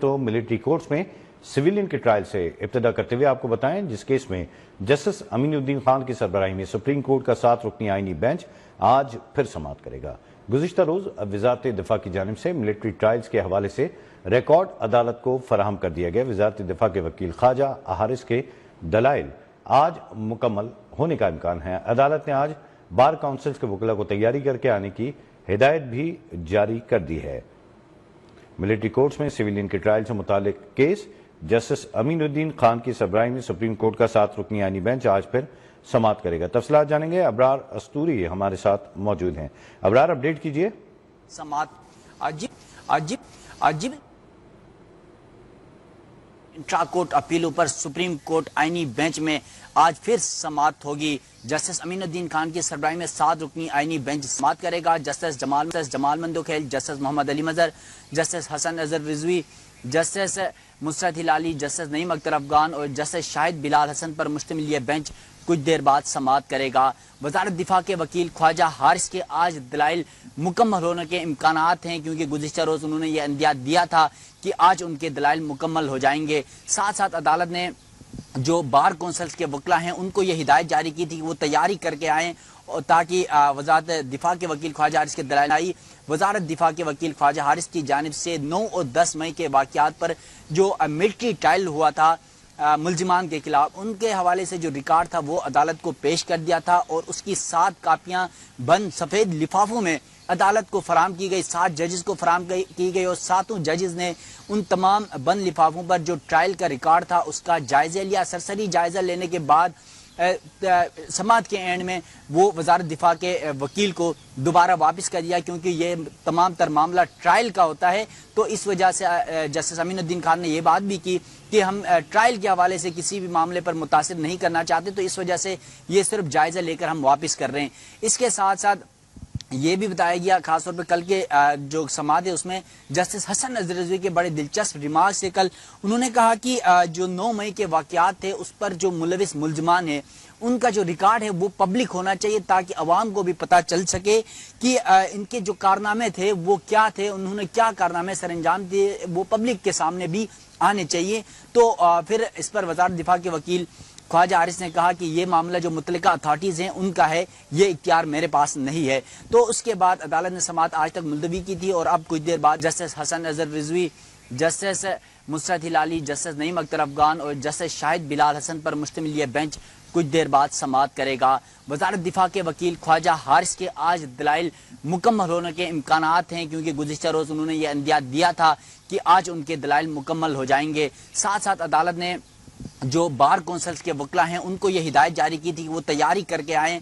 تو military courts میں civilian کے ٹرائل سے ابتدا کرتے ہوئے آپ کو بتائیں جس کیس میں جسٹس امین الدین خان کی سربراہی میں سپریم کورٹ کا 7 رکنی آئینی بینچ آج پھر سماعت کرے گا۔ گزشتہ روز وزارت دفاع کی جانب سے ملٹری ٹرائلز کے حوالے سے ریکارڈ عدالت کو فراہم کر دیا گیا۔ وزارت دفاع کے وکیل خواجہ حارث کے دلائل آج مکمل ہونے کا امکان ہے۔ عدالت نے آج بار کونسلز کے وکلاء کو تیاری کر کے آنے کی ہدایت بھی جاری کر دی ہے۔ ملٹری کورٹس میں سویلین کے ٹرائل سے متعلق کیس جسٹس امین الدین خان کی سربراہی میں سپریم کورٹ کا 7 رکنی آئینی بینچ آج پھر سماعت کرے گا۔ تفصیلات جانیں گے، ابرار استوری ہمارے ساتھ موجود ہیں۔ ابرار، اپڈیٹ کیجئے۔ سماعت انٹرا کورٹ اپیلوں پر سپریم کورٹ آئینی بینچ میں آج پھر سماعت ہوگی۔ جسٹس امین الدین خان کی سربراہی میں 7 رکنی آئینی بینچ سماعت کرے گا۔ جسٹس جمال مندوخیل، جسٹس محمد علی مظہر، جسٹس حسن اظہر رضوی، جسٹس مسرت ہلالی، جسٹس نعیم اختر افغان اور جسٹس شاہد بلال حسن پر مشتمل یہ بینچ کچھ دیر بعد سماعت کرے گا۔ وزارت دفاع کے وکیل خواجہ حارث کے آج دلائل مکمل ہونے کے امکانات ہیں، کیونکہ گزشتہ روز انہوں نے یہ اندیہ دیا تھا کہ آج ان کے دلائل مکمل ہو جائیں گے۔ ساتھ ساتھ عدالت نے جو بار کونسلز کے وکلاء ہیں ان کو یہ ہدایت جاری کی تھی کہ وہ تیاری کر کے آئیں تاکہ وزارت دفاع کے وکیل خواجہ حارث کے دلائل آئی۔ وزارت دفاع کے وکیل خواجہ حارث کی جانب سے 9 اور 10 مئی کے واقعات پر جو ملٹری ٹرائل ہوا تھا ملزمان کے خلاف، ان کے حوالے سے جو ریکارڈ تھا وہ عدالت کو پیش کر دیا تھا اور اس کی 7 کاپیاں بند سفید لفافوں میں عدالت کو فراہم کی گئی، 7 ججز کو فراہم کی گئی اور 7 ججز نے ان تمام بند لفافوں پر جو ٹرائل کا ریکارڈ تھا اس کا جائزہ لیا۔ سرسری جائزہ لینے کے بعد سماعت کے اینڈ میں وہ وزارت دفاع کے وکیل کو دوبارہ واپس کر دیا، کیونکہ یہ تمام تر معاملہ ٹرائل کا ہوتا ہے، تو اس وجہ سے جسٹس امین الدین خان نے یہ بات بھی کی کہ ہم ٹرائل کے حوالے سے کسی بھی معاملے پر متاثر نہیں کرنا چاہتے، تو اس وجہ سے یہ صرف جائزہ لے کر ہم واپس کر رہے ہیں۔ اس کے ساتھ ساتھ یہ بھی بتایا گیا خاص طور پر کل کے جو سماعت ہے اس میں جسٹس حسن اظہر رضوی کے بڑے دلچسپ ریمارکس سے کل انہوں نے کہا کہ جو 9 مئی کے واقعات تھے اس پر جو ملوث ملزمان ہیں ان کا جو ریکارڈ ہے وہ پبلک ہونا چاہیے تاکہ عوام کو بھی پتہ چل سکے کہ ان کے جو کارنامے تھے وہ کیا تھے، انہوں نے کیا کارنامے سر انجام دیے، وہ پبلک کے سامنے بھی آنے چاہیے۔ تو پھر اس پر وزارت دفاع کے وکیل خواجہ حارث نے کہا کہ یہ معاملہ جو متعلقہ اتھارٹیز ہیں ان کا ہے، یہ اختیار میرے پاس نہیں ہے۔ تو اس کے بعد عدالت نے سماعت آج تک ملتوی کی تھی اور اب کچھ دیر بعد جسٹس حسن اظہر رضوی، جسٹس مسرت ہلالی، جسٹس نعیم اختر افغان اور جسٹس شاہد بلال حسن پر مشتمل یہ بینچ کچھ دیر بعد سماعت کرے گا۔ وزارت دفاع کے وکیل خواجہ حارث کے آج دلائل مکمل ہونے کے امکانات ہیں، کیونکہ گزشتہ روز انہوں نے یہ اندیہ دیا تھا کہ آج ان کے دلائل مکمل ہو جائیں گے۔ ساتھ ساتھ عدالت نے جو بار کونسلز کے وکلاء ہیں ان کو یہ ہدایت جاری کی تھی کہ وہ تیاری کر کے آئیں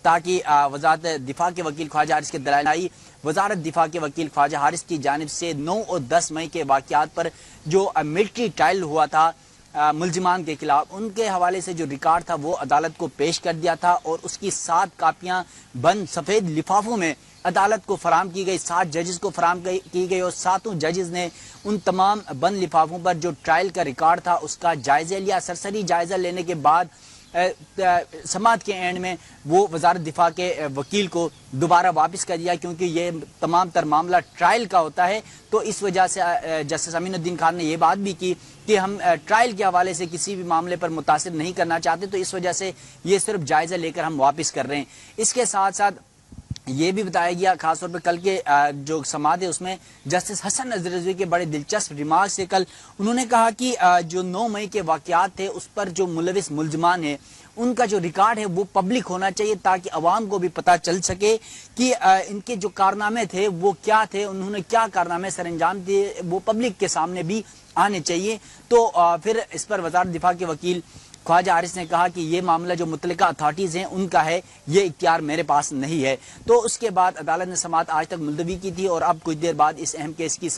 تاکہ وزارت دفاع کے وکیل خواجہ حارث کے دلائل آئی۔ وزارت دفاع کے وکیل خواجہ حارث کی جانب سے 9 اور 10 مئی کے واقعات پر جو ملٹری ٹرائل ہوا تھا ملزمان کے خلاف، ان کے حوالے سے جو ریکارڈ تھا وہ عدالت کو پیش کر دیا تھا اور اس کی 7 کاپیاں بند سفید لفافوں میں عدالت کو فراہم کی گئی، 7 ججز کو فراہم کی گئی اور 7 ججز نے ان تمام بند لفافوں پر جو ٹرائل کا ریکارڈ تھا اس کا جائزہ لیا۔ سرسری جائزہ لینے کے بعد سماعت کے اینڈ میں وہ وزارت دفاع کے وکیل کو دوبارہ واپس کر دیا، کیونکہ یہ تمام تر معاملہ ٹرائل کا ہوتا ہے، تو اس وجہ سے جسٹس امین الدین خان نے یہ بات بھی کی کہ ہم ٹرائل کے حوالے سے کسی بھی معاملے پر متاثر نہیں کرنا چاہتے، تو اس وجہ سے یہ صرف جائزہ لے کر ہم واپس کر رہے ہیں۔ اس کے ساتھ ساتھ یہ بھی بتایا گیا خاص طور پر کل کے جو سماعت ہے اس میں جسٹس حسن اظہر رضوی کے بڑے دلچسپ ریمارکس سے کل انہوں نے کہا کہ جو 9 مئی کے واقعات تھے اس پر جو ملوث ملزمان ہیں ان کا جو ریکارڈ ہے وہ پبلک ہونا چاہیے تاکہ عوام کو بھی پتہ چل سکے کہ ان کے جو کارنامے تھے وہ کیا تھے، انہوں نے کیا کارنامے سر انجام دیے، وہ پبلک کے سامنے بھی آنے چاہیے۔ تو پھر اس پر وزارت دفاع کے وکیل خواجہ حارث نے کہا کہ یہ معاملہ جو متعلقہ اتھارٹیز ہیں ان کا ہے، یہ اختیار میرے پاس نہیں ہے۔ تو اس کے بعد عدالت نے سماعت آج تک ملتوی کی تھی اور اب کچھ دیر بعد اس اہم کیس کی